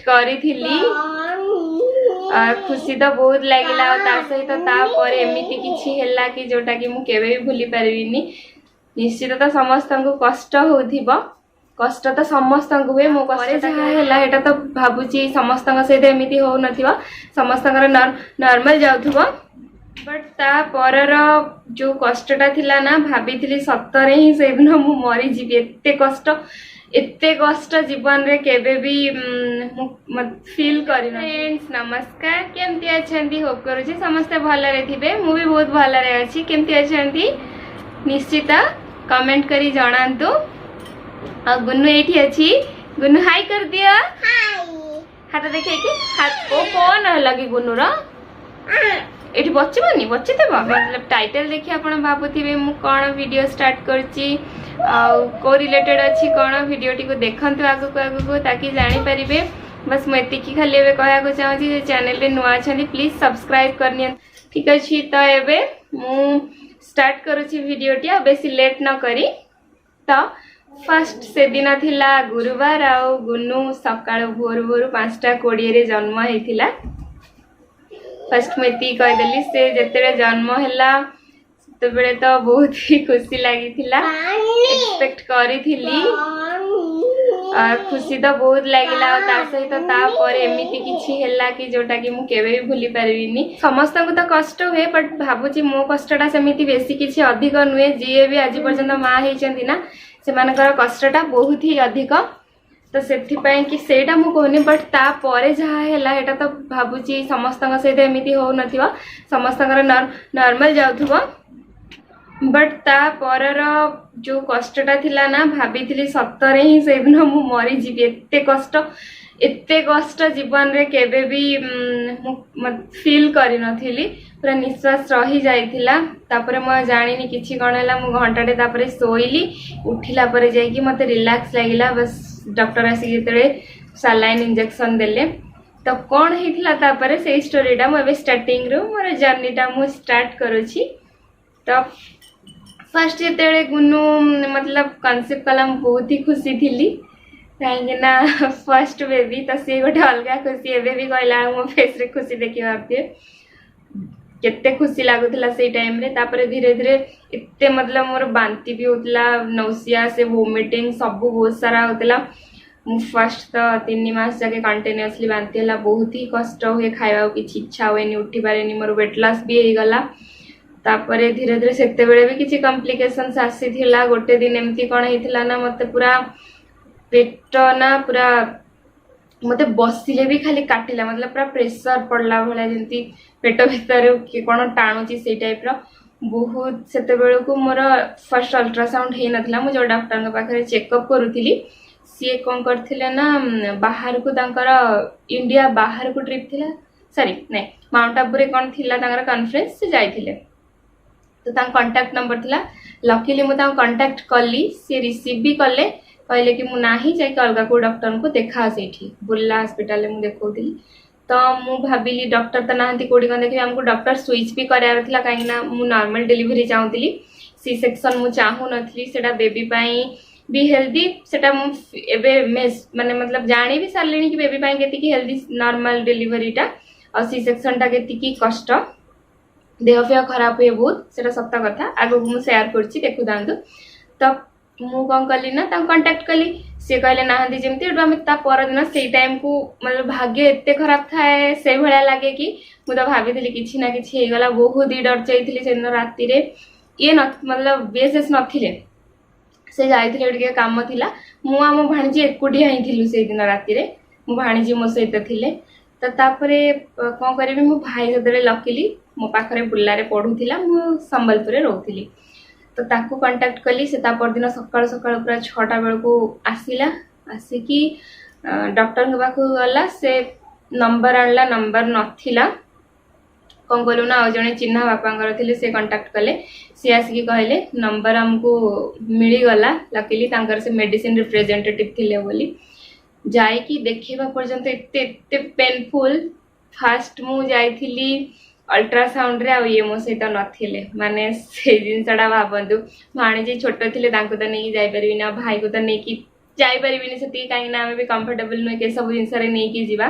करी खुशी तो बहुत लगिला सहित एमती किसी है कि जोटा कि मुझे भी भूली पारिनी। निश्चित तो समस्त को कष्ट हो कष्ट तो समस्त हुए मो कष्ट है तो भावुची समस्त सहित एमती हो समस्त नॉर्मल जाऊथुबो बट ता परर जो कष्टटा थिला ना भाभी सतरे ही से दिन मु मरी जीवी एते कष्ट जीवन रे केबे भी फील करी फ्रेंड्स नमस्कार केमती अछंती होप करूची समस्त भलरे थिबे मु भी बहुत भलरे अछि केमती अछंती निश्चित कमेंट करी जणांतु आ गुन्नू एठी अछि गुन्नू हाय कर दिया हाय हाथ देखे कि हाथ को कौन लगी गुन्नू रा एठी बच्चीबनी बच्चीदेबा मतलब टाइटल देखि आपण भाबुथिबे मु कोन वीडियो स्टार्ट करची को रिलेटेड अच्छी कौन वीडियो टी को देखंतु आगु ताकि जानी परिबे। बस मैं एतिकी खाली एबे कहया को चाहूची जे चैनल रे नुआ छथि प्लीज सब्सक्राइब करनियन ठीक अछि। तो एबे मु स्टार्ट करूची वीडियो टी बेसी लेट न करी। तो फर्स्ट से दिन थिला गुरुवार आ गुन्नू सकाळ भोर भोर 5:20 रे जन्म हेतिला। फर्स्ट में ती कह देली से जेतेरे जन्म हैला तो बेले तो बहुत ही खुशी लगी थिला एक्सपेक्ट करी थिली खुशी तो बहुत लगिला सहित एमती किसी है कि जोटा कि मुझे भी भूली पारिनी। समस्त को तो कष्ट हुए बट भावुची मो कष्टटा सेमिति बेसी किसी अधिक नुहे जी भी आज पर्यंत माँ होती ना से कष्टटा बहुत ही अधिक तो से सेटा मु कहनी बट तापर जहाँ है तो भावुची समस्त सहित एमती हो समस्त नॉर्मल जाऊथुबो बट तापर जो कष्टटा थिला ना भाभी सतरे ही से दिन मु मरी जीवी एते कष्ट जीवन रे केबे भी फील करी नथिली पूरा निश्वास रही जाइथिला। तापर म जानिनी किछि कोन हला मु घंटाटे तापर सोइली उठिला पर जाई कि मते रिलैक्स लागिला। बस डॉक्टर आसी जेतरे सलाइन इंजेक्शन देले तो कौन हेतिला तापर से स्टोरीटा मु एबे स्टार्टिंग रो मोर जर्नीटा मु स्टार्ट करूची। तो फर्स्ट जेते गुन्नू मतलब कनसेप्ट कला बहुत ही खुशी थी कहीं ना फर्स्ट बेबी तो सी गोटे अलग खुशी एवं भी कहला मो फेस रे खुशी देखी भावते केते खुशी लगुला से टाइम रे। तापर धीरे धीरे एते मतलब मोर बांती भी होतला नौसिया से वोमिटिंग सब बहुत सारा होतला। फर्स्ट तो 3 मास जाके कंटिन्यूअसली बांती है बहुत ही कष्ट हुए खावा किसी इच्छा हुए उठी पारे मोर वेट लॉस भी हो गला। तापरे धीरे धीरे सेते बेले भी किसी कॉम्प्लिकेशंस आसी थिला गोटे दिन एमती कौन होता ना मते पूरा पेट ना पूरा मते बसिले भी खाली काटिला मतलब पूरा प्रेशर पड़ला भाया जमी पेट भीतर कि कौन टाणुची से टाइप रो बहुत सेते बेले को मोर फर्स्ट अल्ट्रासाउंड हो नाला मु जो डॉक्टर पाखे चेकअप करूली सी कौन करथिले ना बाहर को तांकर इंडिया बाहर को ट्रिप थिला सॉरी नहीं माउंट आबू रे कौन थिला तांकर कॉन्फ्रेंस से जाइथिले तो कांटेक्ट नंबर थिला लकीली मु कांटेक्ट कली सी रिसीव भी कले कहले कि मु नाही जाई अलग को डॉक्टर को देखा सेठी बुल्ला हॉस्पिटल में देखौली। तो मु भाबिली डॉक्टर तो नाहंती कोडी कोन देखि हमको डॉक्टर स्विच भी करार थिला काहे ना मु नॉर्मल डिलीवरी चाहूली सी सेक्शन मु चाहू नथली सेटा बेबी पाई भी हेल्दी सेटा मु एबे माने मतलब जानी भी सारलेनी कि बेबी पाई केति की हेल्दी नॉर्मल डिलीवरीटा और सी सेक्शन टा केति की कष्ट देह फेह खराब हुए बहुत से सत कथा आगे मुझे सेयार करछि देखु दांतु। तो मु कौन कली ना कांटेक्ट कली सी कहले नाहंती जेमती आम दिन से टाइम को मतलब भाग्य एते खराब थाए से भाया लगे कि मुझे भाभी किसी ना कि गला बहुत ही डर जाइली से दिन राति ये न मतलब बीएसएस नथिले से जाइए काम थिला मु आम भाणीजी एकुटिया ही से दिन राति मो भाणीजी मो सहित थिले। तो तापरे कौन करी मो भाई जो लकीली मो पाखरे बुल्ला पढ़ुला मु संबलपुर रोली तो ताकू कांटेक्ट कली से दिन सकाल सकाल पूरा 6टा बेल को आसला आसिकी डॉक्टर के पाखु गला से नंबर आणला नंबर नथिला कौन कलु ना जड़े चिन्ह बापा थे से कांटेक्ट कले सी आसिकी कहले नंबर हमको मिलीगला लकीली से मेडिसिन रिप्रेजेंटेटिव थिले बोली जाइकी देखा पर्यंत एते एते पेनफुल फास्ट मु जाइथिली अल्ट्रासाउंड रे आ ये मो सहित नथिले माने से जिनसटा भाबंतु भाणीजी छोट थिले तांको तो नहीं जाई परिबिना भाई को तो नहीं कि जाई परिबिनी सेती काई ना हमें भी कंफर्टेबल नुहे के सब जिनस रे नै की जीवा।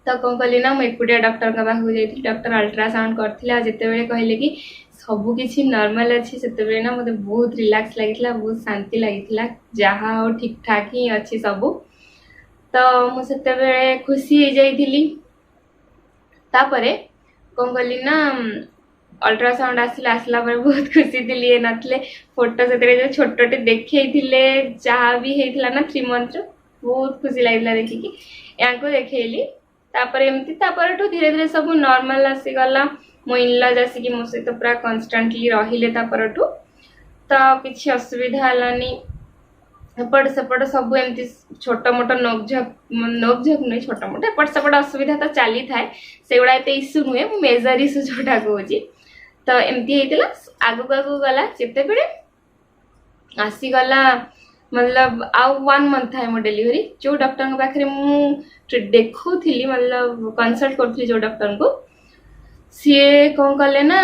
तो कौन कली ना मुझे एकुटिया डॉक्टर का पाखु जाइए। डॉक्टर अल्ट्रासाउंड करते जिते कहले कि सब किसी नॉर्मल अच्छी से ना मते बहुत रिलैक्स लगी बहुत शांति लगी जहाँ हो ठीक ठाक ही अच्छी सबू। तो मुझे खुशी हो जाइली। तापरे कौन कली ना अल्ट्रासाउंड आसला बहुत खुशी थी। ये नथले फोटो से छोटे देखे जहाँ भी होता ना 3 मंथ बहुत खुशी लगे देखिकी या देखली। तापर एमती धीरे धीरे सब नॉर्मल आसीगला। मो इनलज आसिकी मो सहित पूरा कन्स्टांटली रहिले तापरठू तो किसी असुविधा हलानी। एपट सेपट सब एमती छोट मोट नोकझोक नुहे छोट मोट एपट सेपट असुविधा तो चली थाए से गुड़ा एत इश्यू नुहे मेजर इश्यू जोटा कहूँ। तो एमती होता आगु आगु गला जिते बड़े आसीगला मतलब आउ 1 मंथ थाए मो डिलीवरी जो डॉक्टर पाखे मुझे देखुली मतलब कंसल्ट करी जो डॉक्टर को सी कौन कले ना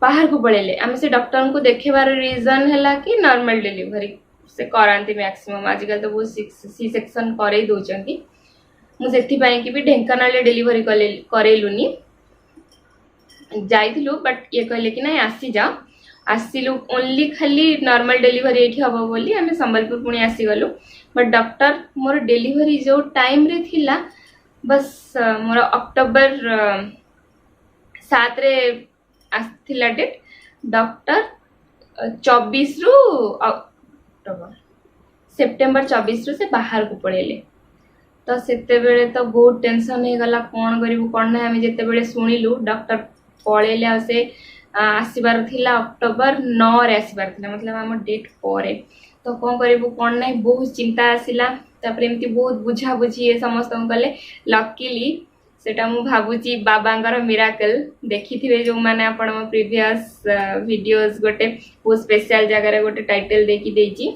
बाहर को पड़े आम से डॉक्टर को देखेबार रीजन है कि नॉर्मल डिलीवरी से कराती मैक्सिमम आजकल तो बहुत सी सेक्शन करे दौरान मुझे कि भी ढेंकानाल डिलीवरी करेलुनी जाइलु बट ये कहले कि ना आसी जाओ आसिलु ओनली खाली नॉर्मल डिलीवरी ये हम बोली आम संबलपुर पुणी आसीगलु। बट डॉक्टर मोर डिलीवरी जो टाइम रे थिला बस मोर अक्टोबर 7 रे आसथिला डेट डॉक्टर 24 रु अक्टोबर सेप्टेम्बर 24 रु से बाहर को पड़ेले। तो सेते बेले तो बहुत टेंशन हो गला कौन करू कौन ना आम जिते शुणिलु डॉक्टर पड़ेले से आसबार थिला अक्टोबर 9 रे आसबार थिला मतलब आम डेट पर। तो कौन करू कौन ना बहुत चिंता आसला। तापर एमती बहुत बुझा बुझी ये समस्त कले लकीली सेटा मु भाबुची बाबांगर मिराकल देखिथिबे जो माने आपण मो प्रीवियस वीडियोस गोटे बहुत स्पेशल जगह रे गोटे टाइटल देकी देची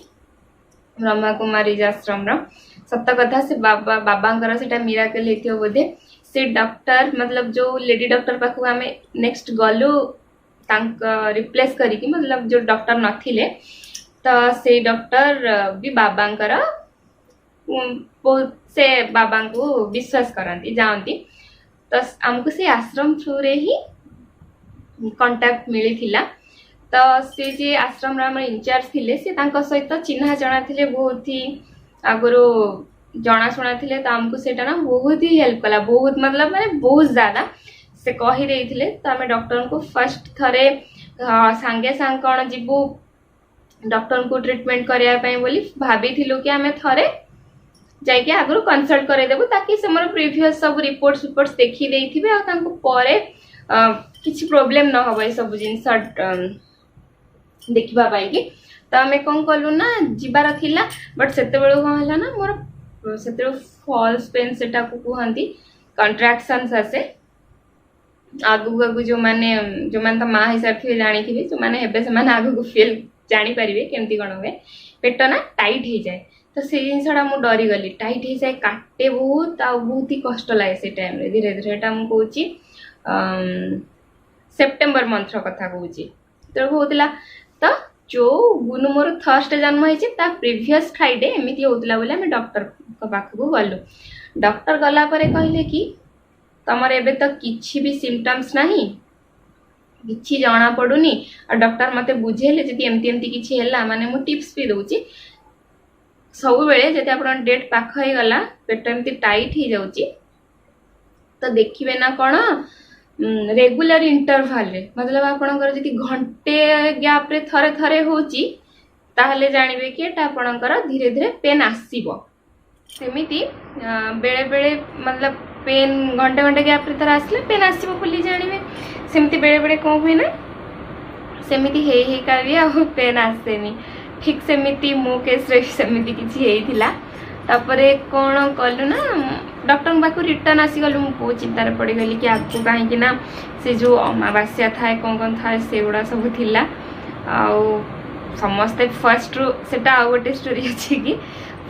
ब्रह्मा कुमारी आश्रम रो सत्य कथा से बाबांगर सेटा मिराकल हेतियो बोधे। से डॉक्टर मतलब जो लेडी डॉक्टर पाखु आमे नेक्स्ट गलु तांक रिप्लेस करिकी मतलब जो डॉक्टर नथिले तो से डॉक्टर भी बाबांकर से बाबा को विश्वास करती जानती। तो आमको से आश्रम थ्रू रे ही कांटेक्ट मिली। तो से जे आश्रम राम इंचार्ज थिले से तांको सहित चिन्हा जଣା थिले बहुत ही आगरो जनाशुना थिले। तो आमको सेटा ना बहुत ही हेल्प कला बहुत मतलब माने बहुत ज्यादा से कही देथिले। तो आम डॉक्टर को फर्स्ट थरे सांगे सांग कौन जीवु डॉक्टर को ट्रीटमेंट करने बोली भाभी थिलु कि आम थरे जाइए आगु कनसल्ट करदेबू ताकि से मोर प्रीवियस सब रिपोर्ट्स देखी देथिबे आ तांको परे किछि प्रॉब्लम न होबे सब जिंस देखिबा पाई कि। तो आम कौन कलु ना जीवार थिला बट सेते बेलु कौन हला ना मोर सेते फॉल्स पेन सेटा को कहंती कंट्रैक्शंस आसे आगु आगु जो माने तो माँ हिसाब से जानी थी जो माने हेबे से माने आगु को फील जानी पारिबे केमती कोन होवे पेट ना टाइट हो जाए। तो से जिनसा मु डरी गली टाइट हो जाए काटे बहुत आ बहुत ही कष्ट लगे से टाइम रे धीरे धीरे एटा मु कहूची सेप्टेम्बर मंथ कथा कहूची तो होतला। तो जो गुनु मोर थर्सडे जन्म होइचे ता प्रीवियस फ्राइडे एमिति होतला बोले हम डॉक्टर को पाख को गलु। डॉक्टर गला परे कहले कि तमर एबे तो किछि भी सिम्पटम्स नहीं किछि जाना पड़ुनी और डॉक्टर मते बुझेले जदि एमती एमती किछि हैला माने मु टिप्स भी दउची सब बेले जदि आपन डेट पाख हो गला पेट एमती टाइट हो जाउची तो देखिबे ना कोन रेगुलर इंटरवल रे मतलब आपनकर जदि घंटे गैप रे थरे थरे होची ताहले जानिबे कि एटा आपनकर धीरे धीरे पेन आसीबो। सेमिति बेले बेले मतलब पेन घंटे घंटे गैप रे थरे आसले पेन आसीबो बोली जानिबे। सेमिति बेले बेले कोन हुए ना सेमिति हे काबी आ पेन आसेनी ठीक सेमिति मो केस रे सेमिति किछि हेइथिला। तापरे कोन कलु ना डॉक्टर पाखु रिटर्न आसी गलु मु बहुत चिंता रे पड़ी गली कि आगु काहे कि ना से जो अमावास्या थाए कोन थाए सेगुड़ा सब थिला आ समस्ते फर्स्ट रू सेटा आ गोटे स्टोरी अछि कि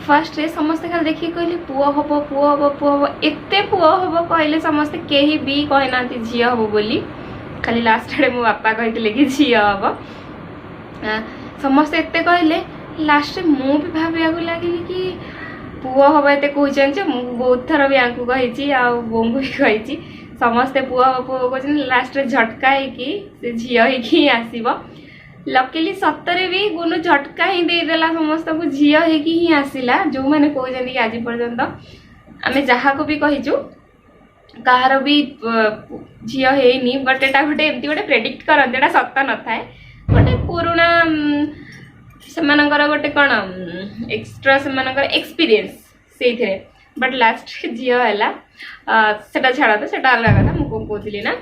फर्स्ट रे समस्ते खाली देखि कहले पुओ हबो पुओ हबो पुओ हबो एते पुओ हबो कहले समस्ते केही भी कहि नांती झिया हबो बोली खाली लास्ट रे मो बापा कहितले कि झिया हबो समस्ते एते कहले लास्ट मु भी भाविया लगिली कि पुओ हम एत कहते बहुत थर भी आपको कही बो भी कही समस्ते पुओ हम पुओ कहते लास्ट झटका है झी ही आसब लकीली सतरे भी गुनु झटका ही देदेला समस्त को झी ही आसला जो मैंने कहते कि आज पर्यंत आम जहाँ को भी कहीचु कहार भी झी है बट एटा गोटे एमती गोटे प्रेडिक्ट करते एटा सत न थाए गोटे पुराणा सेमानकर गोटे कौन एक्सट्रा सेमानकर एक्सपीरियंस से बट लास्ट झी है सेटा छाड़ा तो सेटा अलग कथा मुझे कहती ना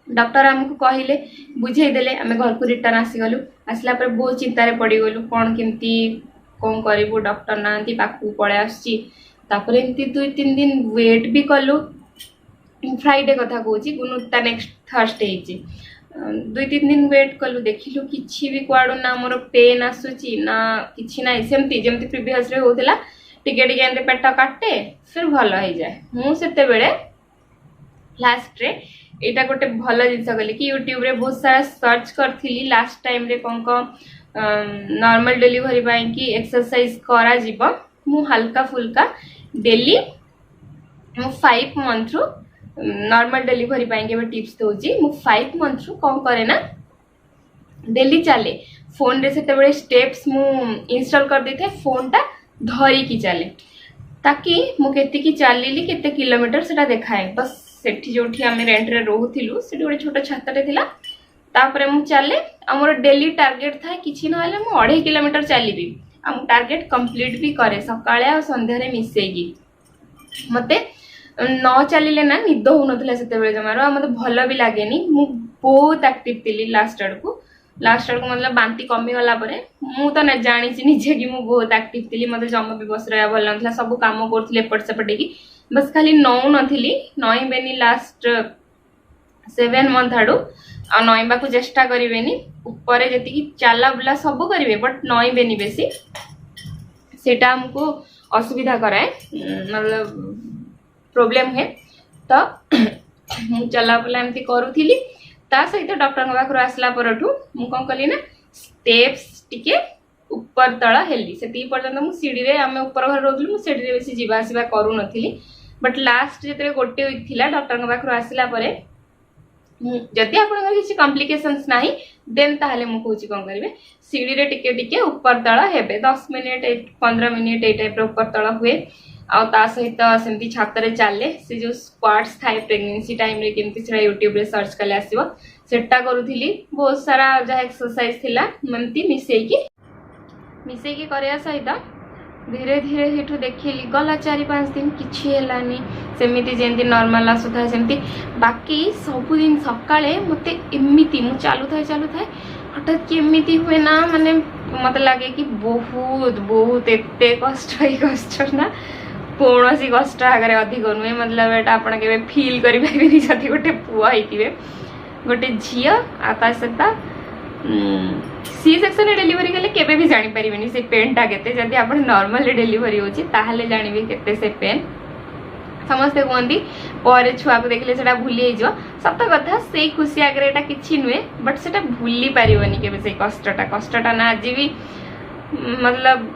डॉक्टर आमको कहले बुझेदेले आम घर को रिटर्न आसीगलु आसला पर बहुत चिंतार पड़गलु कौन केमती कौन करूँ डॉक्टर ना पाखु पलि आसपर एमती 2-3 दिन वेट भी कलु फ्राइडे कथा कहूँ गुनु ता नेक्स्ट थर्सडे 2-3 दिन वेट कलु देखिलु किछि भी कुआडु ना मोर पेन आसुची ना किछि ना सेमती जेमती प्रीवियस रे होतला टिके टिके एंते पेट काटे फिर भल हो जाए मु सेते बेले लास्ट रे एटा गोटे भल जिनस कली कि यूट्यूब रे बहुत सारा सर्च करथिली लास्ट टाइम रे कोन को नॉर्मल डिलीवरी पाई कि एक्सरसाइज करा जीव मु हल्का फुल्का डेली मु 5 मंथ रु नॉर्मल डिलीवरी पाई के टिप्स दोची मु 5 मंथ रु कोन करे ना डेली चले फोन रे सेते बेले स्टेप्स मु इंस्टॉल कर देथे फोन टा धरी की चले ताकि मु केते की चलिली केते किलोमीटर सेटा देखाए बस सेठी जोठी आम रेंट रे रोहुथिलु सेठी गोटे छोट छाताटे थिला तापरे मु चले हमर डेली टारगेट था किछि नहले मु 2.5 किलोमीटर चलीबी हम टारगेट कंप्लीट भी करे सकाळे आ संध्या रे मिसेगी मते न चलिले ना निद हो नथिला सेते बेले जमारो मते भलो भी लागेनी मु बहुत एक्टिव थिली लास्ट आड़ को मतलब बांती कमी गला परे मु तो ना जानी निजे कि मु बहुत एक्टिव थिली मते जम भी बस रहा भल नथिला सब काम करथिले एपट सेपटे की बस खाली नौ नथिली नई बेनी लास्ट 7 मंथ आड़ू आ नईबा को चेष्टा करेनि ऊपर जी चला बुला सब करेंगे बट नई बेनी बेसी सेटा हमको असुविधा कराए मतलब प्रॉब्लम है तो मु चला बुला एमती करूथिली ता सहित डॉक्टर पाखु आसला परठू मु कौन कली ना स्टेप्स टिके ऊपर तल हेली से पर्यंत मु सीढ़ी रे आम ऊपर घर रोली मु सीढ़ी रे बेसी जीवा आसीबा करू नथिली बट लास्ट जिते गोटे वीक थिला डॉक्टर पाखु आसला परे जदि आपन किसी कॉम्प्लिकेशंस नाही देन ताहले मु कहूची कोन करिवे सीढ़ी रे टिके टिके ऊपर तळ हेबे 10 मिनिट 15 मिनिट ए टाइप रे ऊपर तळ हुए आ ता सहित सेमती छात रे चाले से जो स्क्वाट्स थाए प्रेगनेंसी टाइम रे केमती सेटा यूट्यूब रे सर्च कले आसीबो सेटा करूथिली बहुत सारा जा एक्सरसाइज थिला ममती मिसेई की करया सहित धीरे धीरे हेठू देखिली गला 4-5 दिन किछि हेलानी सेमिति जेंती नॉर्मल आसुथा सेमती बाकी सब दिन सकाळे मते एमिति मु चालू थाए हठात केमिति हुए ना माने मते लागे कि बहुत बहुत एते कष्ट ना कौन सी कष्ट आगे अधिक नुहे मतलब एटा आपण के फील करि पाइबेनी जति गोटे पुआ होइतिबे गोटे झिया आता सता सी सेक्शन डिलीवरी कले केबे भी जानी परिबेनी से पेन टा केते जदि आपण नॉर्मल डिलीवरी होची ताहले जानिबे केते से पेन समस्ते कहती पर छुआ को देखले सेटा भूली हो सत कथा से खुशी आगे एटा किछि नुहे बट सेटा भूली पारिबनी केबे से कष्टटा ना आज भी मतलब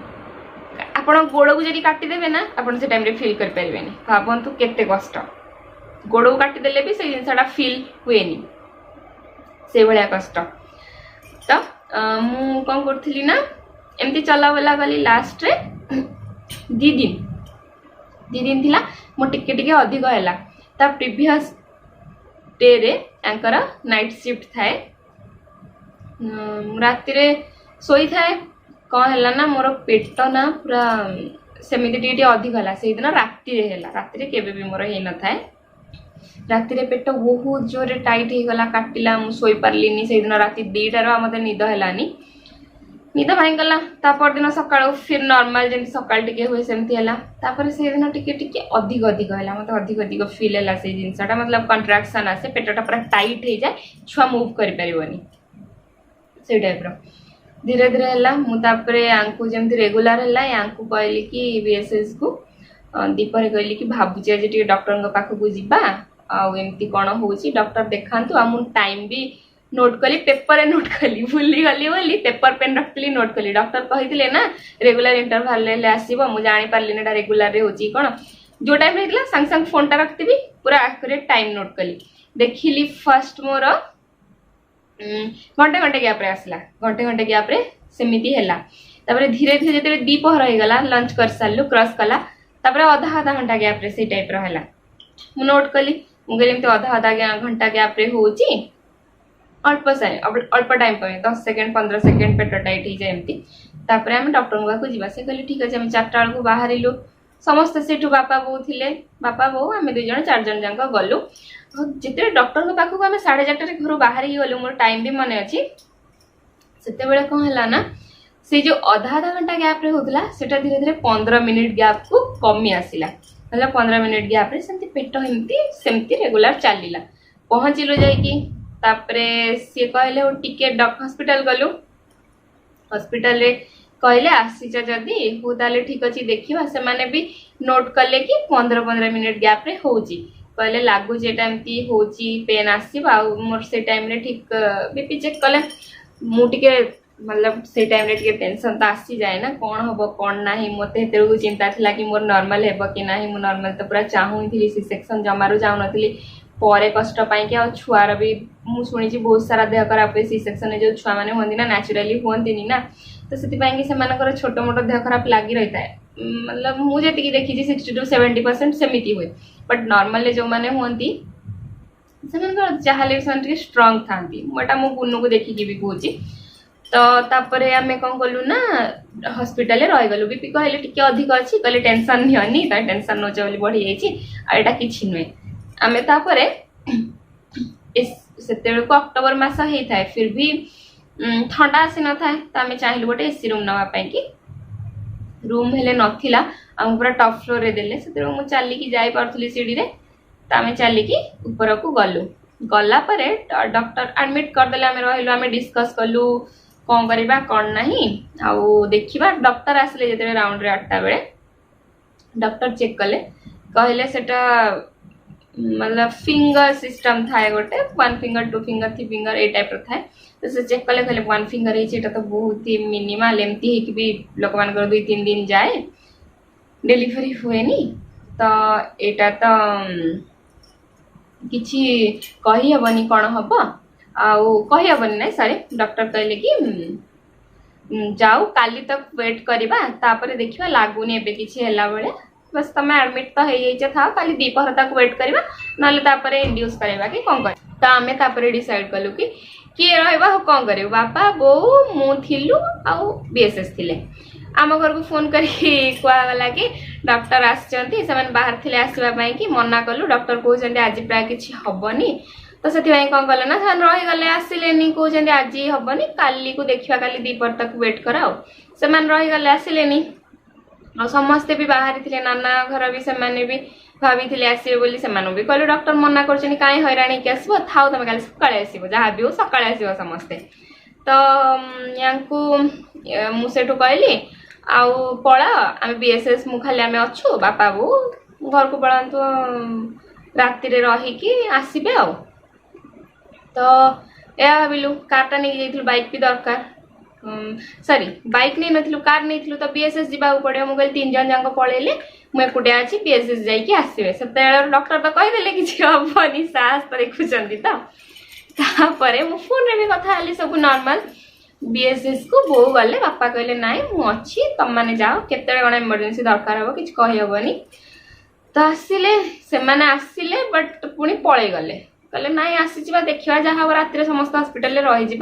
आपण गोड़ को जदि काटी देबे ना आपण से टाइम रे फील कर परिबेनी भाबंतु केते कष्ट गोड़ को काटी देले भी से जिनसाटा फील हुएनी से भलिया कष्ट तो मु कौन करथिली ना एमती चला वाला गली लास्ट रे 2 दिन थिला मो टिके टिके अधिक हैला ता प्रीवियस डे रे एंकर नाइट शिफ्ट थाए राति रे सोई थाए कौन हैला ना मोर पेट ना पूरा सेमिति टिके अधिक हैला से दिन राति रे केबे भी मोर हे न थाए राति रे पेट बहुत जोरे टाइट हो गला काटिला मु सोई पारलिनी से दिन राति 2टा रो मते निद हैलानी निद भाई गला ता पर दिन सकाळ फिर नॉर्मल जेंति सकाळ टिके होय सेमति हैला तापर से दिन टिके टिके अधिक हैला मते अधिक फील हैला से जिंसटा मतलब कंट्रैक्शन आसे पेटटा पूरा टाइट हो जाए छुआ मूव करि परिबनी से टाइप रो धीरे धीरे हैला मु तापरे आंकु जेमति रेगुलर हैला आंकु कहली कि बीएसएस को दीपर कहली कि भाबुची आज डॉक्टर पाखक जीवा आमती कौन हो डॉक्टर देखा टाइम भी नोट कली पेपर नोट कली भूली गली बोली पेपर पेन रखली नोट कली डॉक्टर कही ना रेगुलर इंटरवल आसो मुझे जानी पार्ली रेगुलर होची कौन जो टाइम रही सांग सांग फोन टा रखी पूरा एक्यूरेट टाइम नोट कली देखिली फर्स्ट मोर घंटे घंटे गैप रे आसला घंटे घंटे गैप रे सेमिति हैला तापर धीरे धीरे जेते दीपहर हो गला लंच कर सारलु क्रॉस कला तापर आधा आधा घंटा गैप रे से टाइप रो हैला मु नोट कली मुझे एमती आधा आधा घंटा गैप रे होची अल्प सारे अल्प टाइम पे 10 सेकंड 15 सेकंड पेट टाइट हो जाए एमती तापर हम डॉक्टर पाखु जीवा से कहले ठीक अच्छे 4टा बेलू बाहरिलु समस्त सेठू बापा बो थिले बापा बो आम 2 जण 4 जण जाक गलु जिते डॉक्टर पाखु आम 4:30 घर बाहर गलु मोर टाइम भी मन अच्छी सेते बेले कौन है ना से जो आधा आधा घंटा गैप रे होतला सेटा धीरे धीरे 15 मिनिट गैप को कमी आसिला मतलब 15 मिनिट गैप रे सेमती पेट सेमती रेगुलर चलीला पहुँचलु जाइकी तापरे सी कहले टिके हॉस्पिटल गलु हॉस्पिटल रे कहले आसीच जदि हो ताले ठीक अछि देखिबा से माने भी नोट कले कि 15-15 मिनिट गैप रे होची कहले लागु जे टाइम ती होची पेन आसीबा आ मोर से टाइम रे ठीक बीपी चेक कले मु टिके मतलब से टाइम रे टिके टेंशन त आसी जाए ना कोन हबो कोन नाही मते हेतेरु को चिंता थिला कि मोर नॉर्मल हेबो कि नाही मु नॉर्मल तो पूरा चाहू थिली सी सेक्शन जमारू जाउ नथिली परे कष्ट पाई कि आ छुआर भी मु सुनी बहुत सारा देह खराब सी सेक्शन जो छुआ माने होंदी ना नेचुरली होंदी ना तो से कि से छोट मोट देह खराब लगी रही है मतलब मुझे देखी 60 to 70% सेमिति हुए बट नॉर्मल जो मैंने होंती जहाँ से स्ट्रंग था मोटा मो बुनू को देखिकी भी कौच तो तापर आम कौन कलु ना हॉस्पिटल रहीगलु बीपी कहले टिके अधिक अच्छी कहले टेंशन नियनी टेंशन नौच बोली बढ़ी जाइए किसी नुहे आम तापर से अक्टोबर मास होता है फिर भी ठंडा आसी न था तो आम चाहलु गोटे एसी रूम नापी कि रूम हेले नथिला आम पूरा टॉप फ्लोर रे देले से मु चलिकी जाई पारथुली सीढ़ी रे तो आम चलिकी ऊपर को गलु गला परे डॉक्टर एडमिट करदेले आम रहिलु आम डिस्कस कलु कौन करबा कौन नहीं आउ देखिबा डॉक्टर आसले जेते राउंड रे 8टा बेले डॉक्टर चेक कले कहले सेटा मतलब फिंगर सिस्टम था गोटे 1 फिंगर 2 फिंगर 3 फिंगर ए टाइप था तो से चेक कले कहले 1 फिंगर है तो बहुत ही मिनिमल एमती है कि भी लोक मान 2-3 दिन जाए डिलीवरी हुए नी तो एटा तो किछि कही हबनी कोन हबो आउ कही हबनी नै सॉरी डॉक्टर कहले कि जाओ काली तक वेट करबा तापर देखिबा लागुनी एबे किछि हैला बेले बस तुम एडमिट तो हो था खाली दीपहर तक वेट करवा ना इंड्यूस करवा कि कौन कर तो आम तापर डिसाइड कलु कि किए रहा कौन कर बापा बो मु थिलु आउ बीएसएस थिले आम घर को फोन कर कहगला कि डॉक्टर आसचंती से बाहर थे आसवाई कि मना कलु डॉक्टर कहते आज प्राय किसी हेनी तो से कौन कले ना रहीगले आसिले कहते आज हेनी काली को देखा काली दीपहर तक वेट कर से रहीगले आसिले और समस्ते भी बाहरी थे नाना घर भी से भी भाभी आसवे बोली से भी कहले डॉक्टर मना कर कहीं हैराणी की आसो था तुम कल सका आसो जहाँ भी हो सका आसो समस्ते तो या मुझे कहली आउ पला आम बीएसएस मु खाली आम अच्छु बापा बो घर को पलांतु राति रहीकि आसबे आ तो यह भाविलु कारटा नहीं जाइलु बाइक भी दरकार सॉरी बाइक नहीं नथिलु कार नहीं तो बीएसएस जीवा पड़े मुझे 3 जन जाक पलैले मुझे एकुटिया अच्छी बीएसएस जाइए आसवे से डॉक्टर तो कहीदेले कि हेनी साहस तो देखुंत तो मु फोन रे भी कथा हली सब नॉर्मल बीएसएस को बो गले बापा कहले नाई मु अच्छी तुम मैंने जाओ केते कौन इमरजेंसी दरकार हम कि कहीहबनी तो आसिले से आसिले बट पुणी पलि गले कहले नाई आसीबा देखा जहाँ राति समस्त हॉस्पिटल रही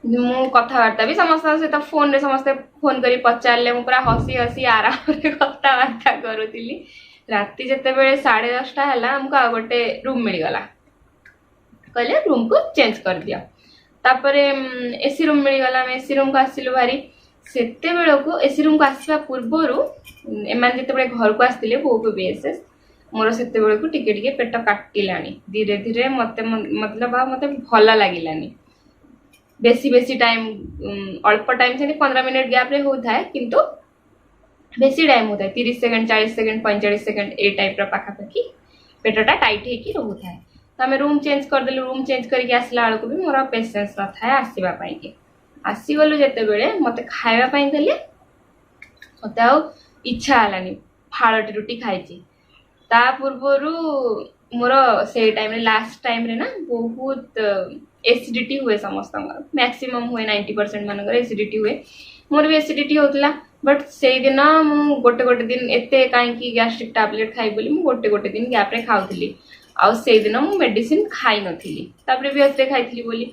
मु कथबार्ता भी समस्त सहित फोन रे समस्ते फोन करी पचारे मुझे पूरा हसी हसी आराम से कथबार्ता करूली राति जिते बड़े 10:30 है आमको आ गोटे रूम मिलगला कहले रूम को चेंज कर दिया तापर एसी रूम मिलगला एसी रूम को आसिलु भारी सेते बेल को एसी रूम को आसवा पूर्वर एमान जिते घर को आसते बो को बीएसएस मोर सेते बेल को टिके टिके पेट काटिलानी धीरे धीरे मते मतलब मते भल लागिलानी बेसी बेसी टाइम अल्प टाइम से 15 मिनट गैप रे होता है किंतु बेसी टाइम होता है 30 सेकंड 40 सेकंड 45 सेकंड ए टाइप रा पाखापाखि पेटटा टाइट है कि रहता है तो आम रूम चेंज करदेलु रूम चेंज करके आसला बेलू भी मोर पेसेंस न थाए आसवाई कि आसीगलु जिते मत खावाई देले मत इच्छा हलानी फाड़टी रुटी खाई ता पूर्वर मोर से टाइम लास्ट टाइम रे ना बहुत एसिडिटी हुए समस्त मैक्सिमम हुए 90% मानकर एसिडिटी हुए मोर भी एसिडिटी होता बट से दिन मु गोटे गोटे दिन एते कहीं गैस्ट्रिक टैबलेट खाई बोली मु गोटे गोटे दिन गैप रे खाऊली आउ से दिन मु मेडिसिन खाई नथिली तापरे भी एते खाईथली बोली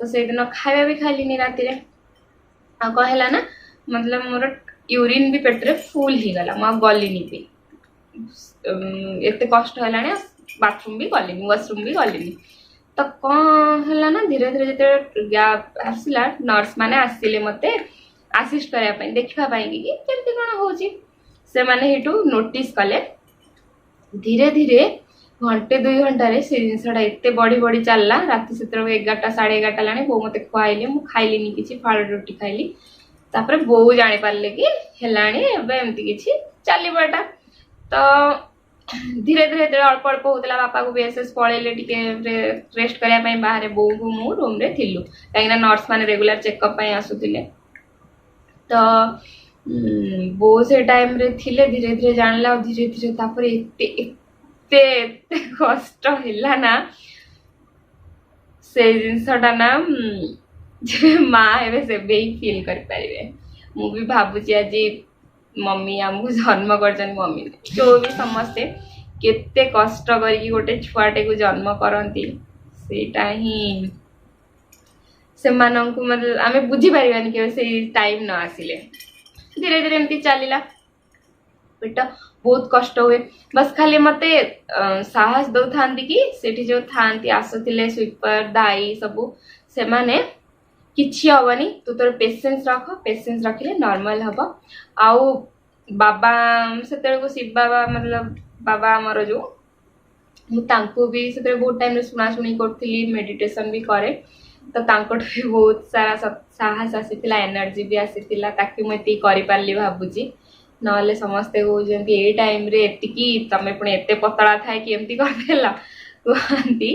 तो से दिन खाଇବା भी खाइलिनी राति रे आ कहला ना मतलब मोर यूरिन भी पेट रे फुल ही गला म गलिनी भी एते कष्ट हलाने बाथरूम भी गलिनी वॉशरूम भी गलिनी तो कौन है ना धीरे धीरे जो गैप आसला नर्स माने आसिले मते आसिस्ट करने देखापी कि केमती कौन हो नोटिस कले धीरे धीरे घंटे 2 घंटे से जिनसा एत बढ़ी बढ़ी चलला राति से 11टा 11:30 लाने बो मत खुआइले मु खाइलिनी किसी फाड़ रोटी खाइली तापर बो जानी पारले कि हेलाणी एबे एमती किछि चलीबाटा तो धीरे धीरे अल्प अल्प होता बापा को भी एस पड़े टे रेस्ट करने बाहर बो को मु रूम रे थिलु कहीं नर्स माने रेगुलर चेकअप आसुतिले तो बो से टाइम रे थिले धीरे धीरे जानला धीरे धीरे तापर एते एते एते कष्ट हैला ना से जिनसटा ना माँ एबे से बे फील कर पारिबे मु भी भाबुची आज मम्मी आमको जन्म कर मम्मी जो भी समस्ते केते कष्ट करके गोटे छुआटे को जन्म करती सेटा ही से माननकु मतलब आमे बुझी पारिबानी के से टाइम न आसिले धीरे धीरे एमती चलीला पेट बहुत कष्ट हुए बस खाली मते साहस दौ थांती कि सेठी जो थांती आसुतिले स्वीपर दाई सबु से माने किछि हबनी तू तोर पेशेंस रखिले नॉर्मल हबो आउ बाबा सेते को शिव बाबा मतलब बाबा हमर जो मु तांको भी सेते बहुत टाइम रे सुना सुनी करथली मेडिटेशन भी करे तो तांकोट भी बहुत सारा साहस आसीतिला एनर्जी भी आसीतिला ताकि मु एती करि पारली भाबुची नले समस्ते हो जंती ए टाइम रे एतिकी तमे पुणी एते पतला थाए कि एमती कर देला कहंती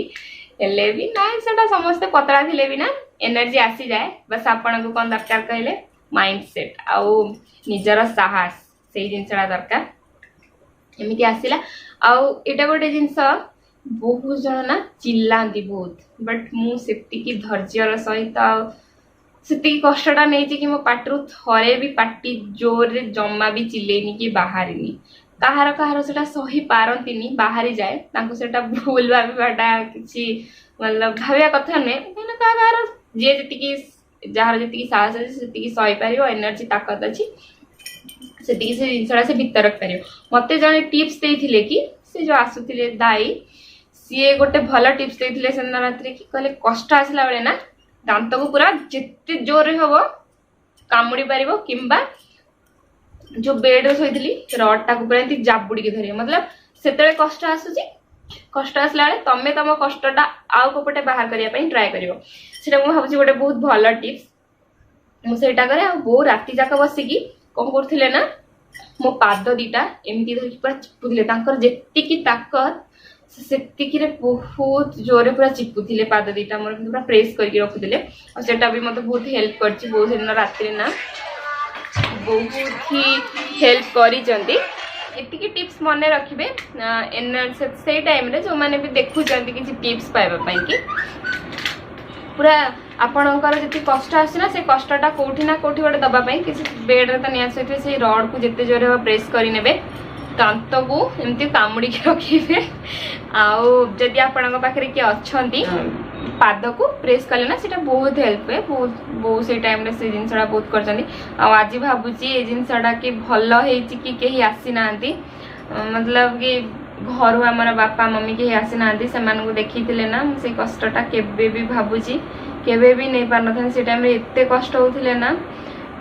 एले भी ना सेटा समस्ते पतला थिले भी ना एनर्जी आसी जाए बस आपन को कोन दरकार कहले माइंडसेट आउ निजर साहस से जिनसड़ा दरकार एमती आसीला आउ एटा गोटे जिनस बहुत जन ना चिल्लांती बहुत बट मु सेति की धैर्यर सहित सेति कष्टटा नहीं कि मो पाटरू थरे भी पाटी जोर रे जम्मा भी चिल्लेनी कि बाहरिनी कहार कहार सेटा सही पारंतीनी बाहरी जाए तांको सेटा भूल भाबीबाटा किछि मतलब भाबिया कथा नै कहना कहार जे जति जार जति साहस अछि सेति सही पारियो एनर्जी ताकत अछि सेति से जिनसड़ा से भीतर रख पारियो मते जने टिप्स देथिले कि से जो आसुतिले दाई सी गोटे भल टिप्स देथिले से रात्रि कि कहले कष्ट आसला बेले ना दांत को पूरा जिते जोर हम कामुड़ी पार किंबा जो बेड रे सोईली रड टाक पूरा जाबुड़ी के धरिए मतलब से कष्ट आसूची कष्ट आसला बेले तमें तुम कष्टा आउ कोपटे बाहर करने ट्राए कर भावी गोटे बहुत भल टिप्स मुझे करे बो राति जाक बसिकी कौन करथिले ना मो पाद दीटा एमती धरिक पूरा चिपुले जी ताकत से बहुत जोरे पूरा चिपुले पाद दीटा मोर पूरा प्रेस करके रखुले और सेटा भी मत बहुत हेल्प करछि बहुत दिन रात्रि ना बहुत ही हेल्प करी एतिकी टिप्स मन रखिबे से टाइम रे जो माने भी देखु जंती किछि टिप्स पाइबा पई कि पूरा आपणकर जति कष्ट आसी ना से कष्टटा कोठी ना कोठी गोटे दबा पई किछि बेड रे त निया सहित से रड को जते जोरे प्रेस करी नेबे दांत को एमती कामुड़ी के रखिबे आउ जदि आपणक पाखरे के अछंती पाद को प्रेस कले ना सेटा बहुत हेल्प है बहुत से टाइम रे से जिनसड़ा बहुत करचंदी आ आज भाबुची ए जिनसड़ा के भल हेची कि केही आसी नांती मतलब कि घर आमर बापा मम्मी के आसी नांती से मान को देखिथिले ना से कष्टटा केबे भी भाबुची केबे भी नहीं पार नथन से टाइम रे एते कष्ट होथिले ना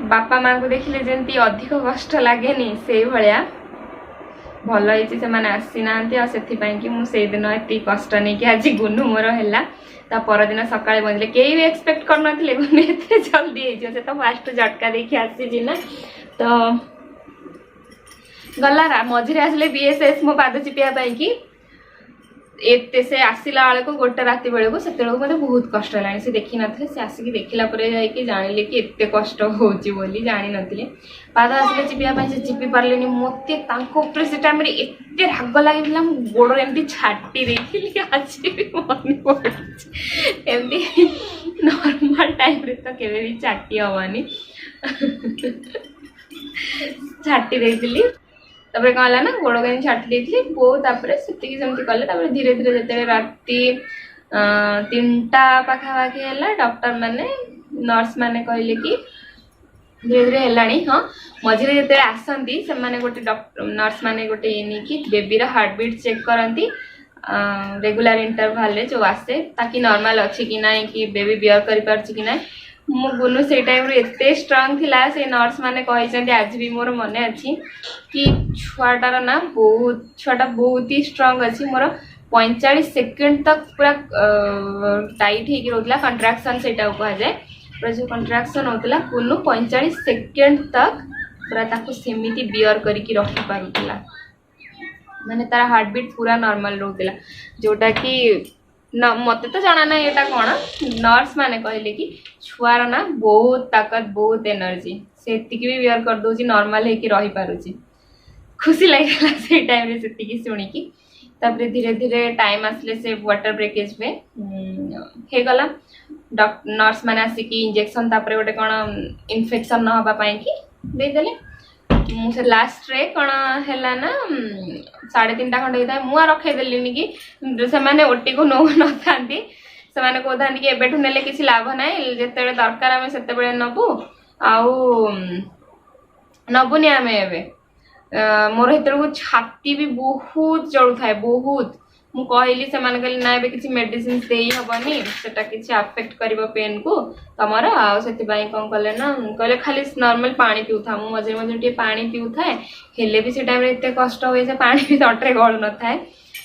बापा मां को देखिले जेंती अधिक कष्ट लागेनी से भलिया भल होइछि से माने आसी नांती आ सेथि पई कि मु से दिन एते कष्ट नै कि आज गुनु मोर हैला ता पर दिन सकाळे बंदले केही भी एक्सपेक्ट कर नथिले गुनु एते जल्दी हेइछ से तो फास्ट झटका देखि आसी जिना तो गला मझिरे आसले बीएसएस मो पाद चिपिया पई कि एते से आसिला बेले को गोटे राति बेले को सेते मते बहुत कष्ट है से देखी नथिले से आसिक देखला परे जाइए जानिले कि एते कष्ट होची बोली जानी नथिले पाद आसिले चिपिया पाई से चिपी पारलेनी मते तांको ऊपर से टाइम रे एते राग लागिला मु गोड़ एमती छाटी देथिली आज भी मन पड़छ एमती नॉर्मल टाइम रे तो केबे भी चाटी हवानी छाटी देथिली तापर कौन है ना गोड़ कहीं छाटी देती बो सेमती कले धीरे धीरे जो राति 3टा पाखापाखि है डॉक्टर माने नर्स माने कहले कि धीरे धीरे है हाँ मझे जो आसती से माने गोटे डॉक्टर नर्स माने गोटे ये कि बेबी हार्टबीट चेक करती रेगुलर इंटरवल जो आसे ताकि नॉर्मल अच्छी कि ना कि बेबी बियर कर पार्छ कि ना मो गुनु से टाइम एते स्ट्रांग थिला से नर्स माने कहते आज भी मोर मने अच्छी कि छुआटार ना बहुत छुआटा बहुत ही स्ट्रांग अच्छी मोर 45 सेकेंड तक पूरा टाइट होगी रोला कंट्राक्शन से कह जाए पूरा जो कंट्राक्शन होता गुनु 45 सेकेंड तक पूरा ताको सेमिति बियर करके रखी पारुला माने तार हार्ट बीट पूरा नॉर्मल रोला जोटा कि न मत तो जाना ना यहाँ कौन नर्स माने कहले कि छुआर ना बहुत ताकत बहुत एनर्जी से भी बियर कर दौर नॉर्मल होकर रही पारुची खुशी लगे से टाइम रे से शुणिकी तापर धीरे धीरे टाइम आसले से वाटर ब्रेकेज में हो गला नर्स मैंने आसिक इंजेक्शन तापर गोटे कौन इन्फेक्शन न हवा कि देदेले मुझे लास्ट रे कौन है ना 3:30 खंड होता है मुआ रखईदेली कि से ओटी को नौ न था से कहता कि एबेठू नेले किसी लाभ ना जिते दरकार आम से नबू नबुनी आम एबे मोर हेतु छाती भी बहुत जलू थाए बहुत मु कहली से कहली ना ए किसी मेडिसिन दे हेनी सेटा किसी अफेक्ट कर पेन को तमर आउ कौन कले ना कहले खाली नॉर्मल पानी पीऊ था मु मझे मझे टे पानी पीऊ थाए हेले भी से टाइम रे एते कष्ट हुए से पानी भी तटे गलु न थाए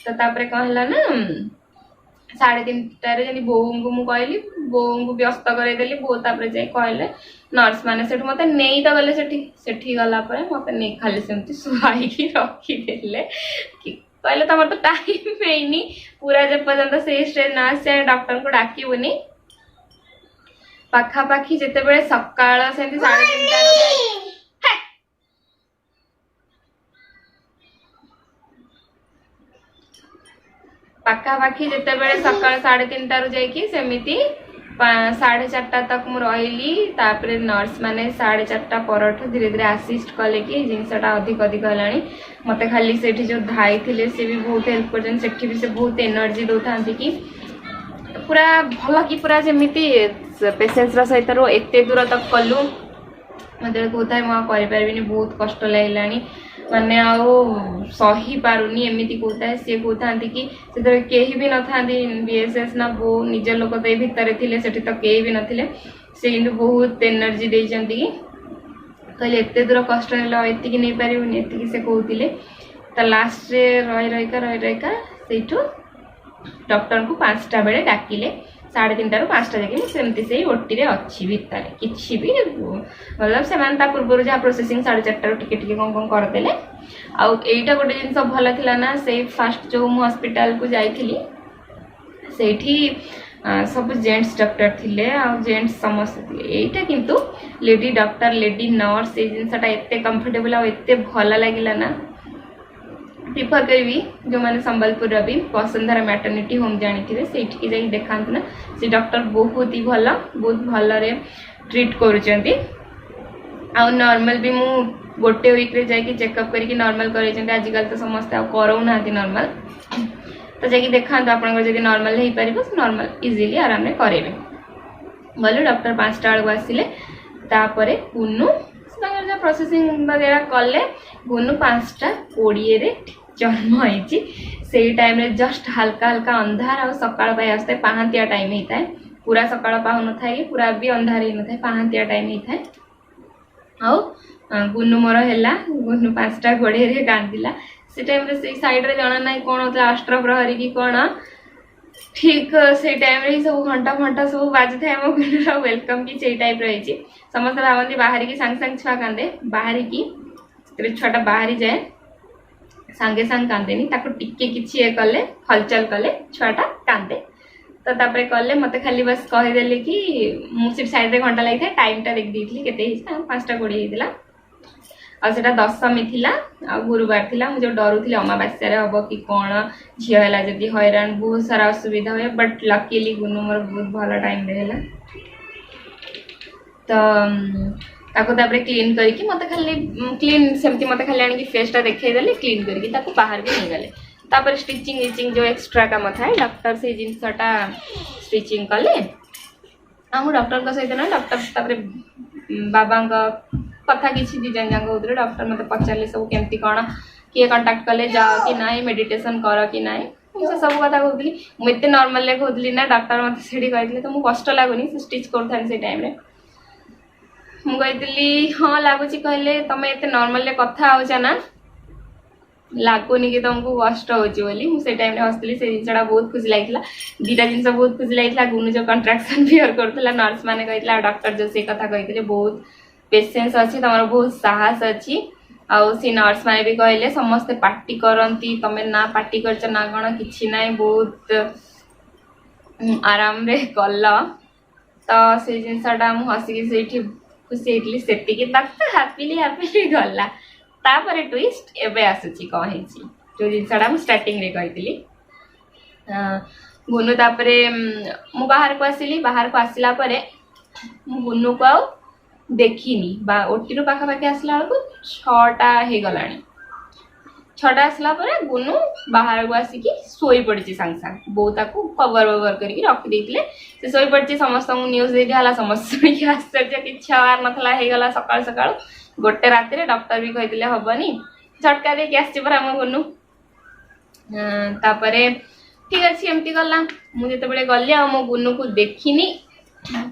तो तापर कौन है ना 3:30 बोऊ को मु कहली बोऊ को व्यस्त करदेली बो तापर जाए कहले नर्स मैंने से मत नहीं तो गले सेठी गला मत नहीं खाली सेमती शुआई रखीदे कि कहले तुम तो टाइम ହେଇନି पूरा जब पर्यंत से स्टेज ना आसे डॉक्टर को डाकिबुनी पाखापाखि जिते बड़े सकाळ सेमती 3:30 पाखापाखि जिते बड़े सकाळ 3:30 जाइकी सेमिति 4:30 तक मु रही तापरे नर्स माने 4:30 परठू धीरे धीरे आसिस्ट कले कि जिनसटा अधिक अधिक है मत खाली से जो धाई थे सी भी बहुत हेल्प कर सेठी भी से बहुत एनर्जी दौथा कि पूरा भल कि पूरा जमीती पेसेंस सहित एते दूर तक कलु मत कहता है मुझे करें बहुत कष्ट लगे माने आओ सही पारुनी एमती कहता है सी कहता कि से कहीं भी न था बीएसएस ना वो निज लोक तो भितर थे से तो कहीं भी नथिले से कि बहुत एनर्जी देती कि कहले एते दूर कष्ट एति नहीं पारूनी एति से कहते तो लास्ट रही रहीका से डॉक्टर को 5टा बेले डाकिले 3:30 ରୁ 5टा जाके सेमती से ओटी रे अच्छी भितर किसी भी मतलब से पूर्व जहाँ प्रोसेसिंग 4:30 टिके टिके कौन करदेले आईटा गोटे जिन भल था ना से फास्ट जो मु हॉस्पिटल को जाइली से सब जेंट्स डॉक्टर थिले जेंट्स समस्त थे यहीटा किंतु लेडी डॉक्टर लेडी नर्स ये जिनसा एते कंफर्टेबल आते भल लगे ना प्रिफर करी जो मैंने संबलपुर भी वसुंधरा मैटर्निटी होम जानी थे से देखा ना से डॉक्टर बहुत ही भल बहुत भल ट्रीट करुँच नॉर्मल भी मु गोटे वीक रे जाके चेकअप करके नॉर्मल कर आजिकल तो समस्त करोना नॉर्मल तो जाकि देखा आप नॉर्मल हो पार नॉर्मल इजिली आराम से करेंगे गलु डॉक्टर 5टा बेलू आसिले तापर गुनु जो प्रोसेसिंग वगैरह कले गुनु 5:20 जन्म होती से टाइम रे जस्ट हल्का हल्का अंधार और सकाळ पाई आसता पहांतिया टाइम होता है पूरा सकाळ पाहु न थाए पूरा भी अंधार ही न थाए पहांतिया टाइम होता है आउ गुनु मोर हैला गुनु 5:20 कांदिला से टाइम रे से साइड रे जाना नहीं कौन होता अष्टप्रहरी की कौन ठीक से टाइम रे सब घंटा घंटा सब बाजी था मो गुनुर वेलकम की से टाइप रही समस्त भावती बाहर की सांग सांग छुआ कांदे बाहर की छुआटा बाहरी जाए सांगे सांग कांदेनी ताको टिके किछि ए कले हलचल कले छुआटा कांदे तो तापरे कले मते खाली बस कहि देले कि मुसिट साइड रे घंटा लागि था टाइम टा देख दिथली केते हिसा 5:20 हितला आ सेटा दशमी थिला आ गुरुवार थिला मु जो डरुथली अमावास्या रे हबो कि कोन झियो हला जदी हैरान बहुत सारा असुविधा होय बट लकीली गुनु मोर बहुत भलो टाइम रे हला तो ताको तापरे क्लीन करके मते खाली क्लीन सेमती मते खाली आनी फेस टा देखाई देले क्लीन करके ताको बाहर भी नहीं गले तापर स्टिचिंग जो एक्स्ट्रा काम था डॉक्टर से जिनसटा स्टिचिंग कले हम डॉक्टर का सहित ना डॉक्टर तापरे बाबा कथा किसी दी जन जांग होतरे डॉक्टर मते पचारले सब केमती कोन किए कांटेक्ट कले जाओ कि नाही मेडिटेशन करो कि नाही से सब कथा कहतली मु एते नॉर्मल ले कहतली ना डॉक्टर मते सेडी कहतले तो मु कष्ट लागुनी से स्टिच करथान से टाइम रे मु कहतली हां लागुची कहले तमे एते नॉर्मल ले कथा आउछा ना लागुनी कि तुमको कष्ट होची बोली मु से टाइम रे हसतली से जिनसडा बहुत खुशी लागितला दीटा जिनस बहुत खुशी लागितला गुनु जो कंट्रैक्शन फियर करथला नर्स माने कहतला डॉक्टर जो से कथा कहतले बहुत पेशेंस अच्छी तुम बहुत साहस अच्छी आउ सी नर्स माने भी कहले समस्ते पार्टी करती तमें ना पार्टी कर ना कौन कि ना बहुत आराम रे कल तो से जिनसटा मु हसिकी से खुशी होती से हापिली गला तापर ट्विस्ट एबे आसुची कौन है जो जिनसटा मु स्टार्टिंग रे कही गुनु तापरे मु बाहर को आसिली बाहर को आसिला परे मु गुनु को आउ देखिनी बा ओटी रो पाखा पाखे आसला को 6टा हे गलानी 6टा आसला परे गुनु बाहर को आसी की सोई पड़ची संग संग बोता को कवर ववर करके रख देथिले से सोई पड़ची समस्त को न्यूज़ दे दियाला समस्त के आश्चर्य किछा वार नथला हे गला सकाळ सकाळ गोटे रात रे डॉक्टर भी कहितले हबनी झटका दे के आसी पर हम गुनु तापरे ठीक अछि एमती गला मु जते बेले गली आ मो गुनु को देखिनी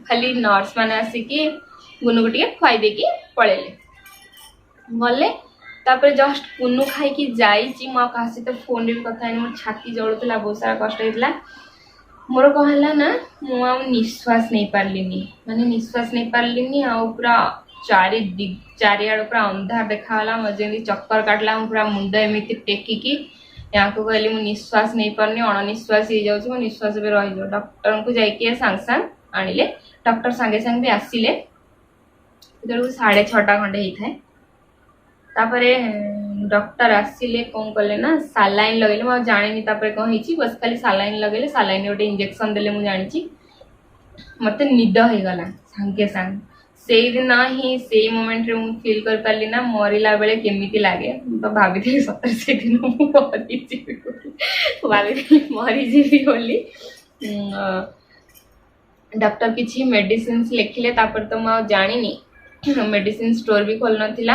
खाली नर्स माने आसी की गुनु को टिके खुआई देकी पळेले गले तापर जस्ट गुनु खाई की जाईची म कासी तो फोन रे कथा नै मोर छाती जळुतला बहुत सारा कष्ट हेतला मोर कहला ना मु आ निश्वास नहीं पारलिनी माने निश्वास नहीं पारलिनी आ पूरा चारियाड़ पूरा अंधार देखाला मजे चक्कर काटला पूरा मुंड एमती टेकी की यहाँ को कहली मु निश्वास नहीं पारनी अणनिश्वास हो जाउची मो निश्वास भी रहि जो डॉक्टर को जाइके सांग सांग आनिले डॉक्टर संगे संग भी आसिले जो 6:30 खंडे ही थाए तापरे डॉक्टर आसिले कौन कले ना सालाइन लगेले मु जानिनी तापरे कौन हिची बस खाली सालाइन लगेले सालाइन गोटे इंजेक्शन देले मु जानिची मते निद हे गला संगे संग से दिन ही से मोमेंट रे मु फील कर पाली ना मरिला बेले केमिति लागे तो भाभी थी 17 से दिन मु मरि जीवी भाभी थी मरि जीवी बोली डॉक्टर किछि मेडिसिन लिखिले तापर तो मु जानिनी मेडिसिन स्टोर भी खोल नथिला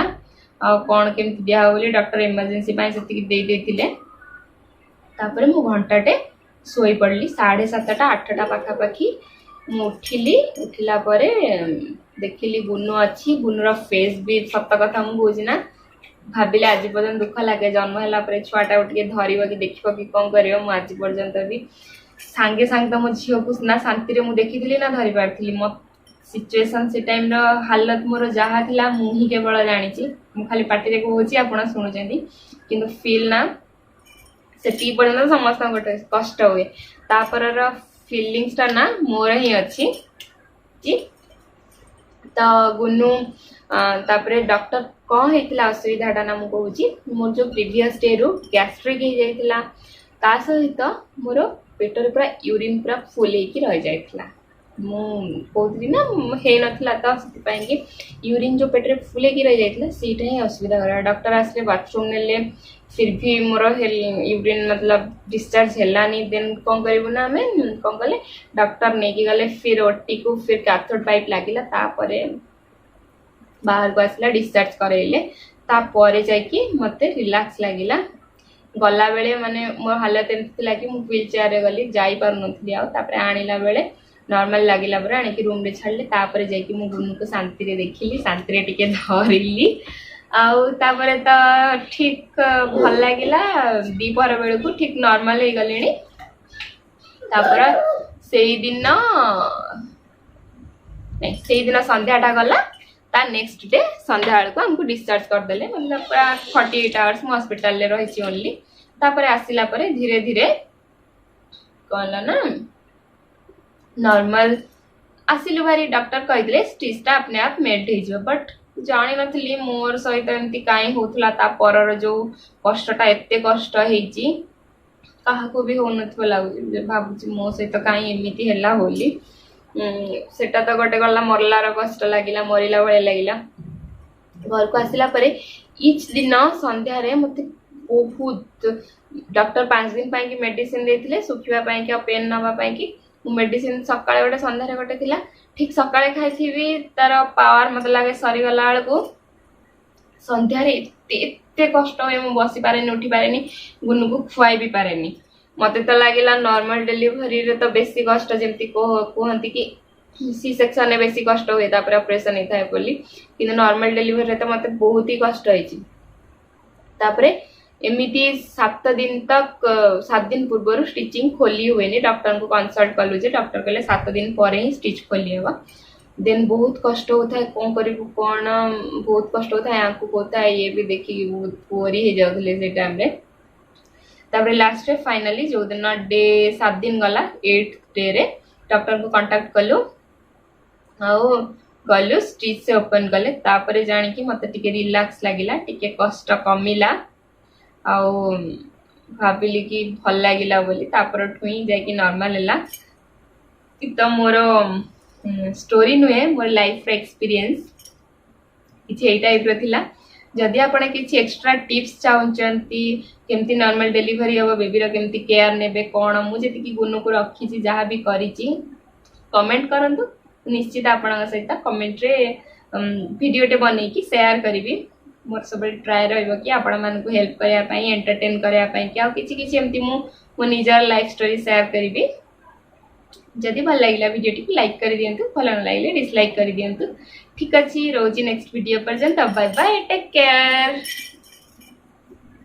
आ कोन केमति दिया बोली डॉक्टर इमरजेंसी पाई सेति दे देथिले तापर मु घंटाटे सोई पड़ली 7:30 8टा पाखा पाखी मु उठिला परे देखिली गुनु अच्छी गुनुर फेस भी सत कथा मु बुझी ना भाविले आज पर्यंत दुख लगे जन्म है परे छुआटा उठे धरब कि देख कि कौन कर मु आज पर्यंत भी सांगे सांगे तो मो झील को ना शांति मु देखी ना धरी पारी मो सिचुएशन से टाइम रो हालत मोर जहा थिला मु ही केवल जानी मु खाली पार्टी रे कहूची आपण सुनुचंदी किंतु फील ना से पर्यंत समस्त गोटे कष्ट हुए तापर फीलिंग्स टा ना मोर ही अच्छी जी तो गुनु तापरे डॉक्टर कौन होता असुविधाटा ना मुझे कहूँ मोर जो प्रीवियस डे रु गैस्ट्रिक हो जाता ता सहित मोर पेटर पूरा यूरिन पूरा फुल रही जाता मुझे ना है नाला तो से यूरिन जो पेट फुल रही जाता सीटा ही असुविधा करा डॉक्टर आसले बाथरूम ने फिर भी मोर यूरिन मतलब डिस्चार्ज हैलानी देन कौन करूँ ना आम कौन कले डॉक्टर नहीं गले फिर ओटी को फिर कैथोड पाइप लगिला तापरे बाहर को आसला डिस्चार्ज करैले तापरे जाकी मते रिलैक्स लागिला गला बेले माने मोर हालत एमती लागी मु व्हील चेयर रे गली जाई पार नथली आ तापरे आनिला बेले नॉर्मल लागिला परे आनी रूम रे छाड़ले तापरे जाकी मु गुनु को शांति रे देखिली शांति रे टिके धरिली आउ तापरे तो ठीक भल लागिला दीपहर बेले को ठीक नॉर्मल हो गलेनी तापरे सेही दिन संध्याटा गला ता नेक्स्ट डे संध्या बेल को हमको डिस्चार्ज करदेले मतलब पूरा 48 आवर्स मु हॉस्पिटल रे रही ओनली तापर आसिला परे धीरे धीरे कहला ना नॉर्मल आसिलु भारी डॉक्टर कहिदले स्टिचटा अपने आप मेल्ट हो जिवो बट जानि नथली मोर सहित एमती काई होथला ता परर जो कष्टटा एते कष्ट हेची काहाको भी हो नथबो लागु भाबुची मो सहित काई एमिति हैला होली सेटा तो गोटे गला मरलार कष्ट लागिला मरिला बळे लागिला घर को आसिला परे इच दिन संध्या रे मते बहुत डॉक्टर 5 दिन पाई की मेडिसिन देथिले सुखिबा पाई की पेन नबा पाई की मेडिसिन सकाळे गोटे संध्या रे गोटे थिला ठीक सकाळे खाइथिबी तार पावर मत लागे सरी गला को संध्या रे एते कष्ट होय मु बसी पारेनी उठी पारेनी गुनु को खुआई भी पारेनी मते तो लागिला नॉर्मल डिलीवरी रे तो बेसी कष्ट जेमती को कहंती कि सी सेक्शन रे बेसी कष्ट होय तापर ऑपरेशन हे थाय बोली किंतु नॉर्मल डिलीवरी रे तो मते बहुत ही कष्ट होईची तापरे एमिति 7 दिन तक 7 दिन पूर्व स्टिचिंग खोली हुए नहीं डॉक्टर को कंसल्ट कलु जे डॉक्टर कहले 7 दिन पर ही स्टिच खोली हेबा देन बहुत कष्ट होता है कौन करिबु कोन बहुत कष्ट होता है आंखु होता है ये भी देखि बहुत पोरी हे जाउथले से टाइम रे तापर लास्ट रे फाइनली जो दिन डे 7 दिन गला 8th डे रे डॉक्टर को कांटेक्ट कलु आउ गलु स्टिच से ओपन कले तापर जानि कि मते टिके रिलैक्स लागिला टिके कष्ट कमिला आउ भाबिली कि भल लागिला बोली तापर ठुई जाय कि नॉर्मल हला तो मोर स्टोरी नुहे मोर लाइफ एक्सपीरियंस किछि एई टाइप रो थिला जदि आपण किछि एक्स्ट्रा टिप्स चाहउचंती केमती नॉर्मल डिलीवरी हो बेबी रो केमती केयर नेबे कोन मु जेति कि गुनु को रखी छी जहा भी करिछि कमेंट करंतु निश्चित आपण सहित कमेंट रे वीडियो टे बनै कि शेयर करिवि मोर सब ट्राई रहइबो कि आपण मान को हेल्प करिया पई एंटरटेन करिया पई कि आ किछि किछि एमती मु निजर लाइफ स्टोरी शेयर करिवि जदि भल लागिला वीडियो टी लाइक कर दियंतु भल न लागिले डिसलाइक कर दियंतु ठीक अछि रोजी नेक्स्ट वीडियो पर्यंत बाय बाय टेक केयर।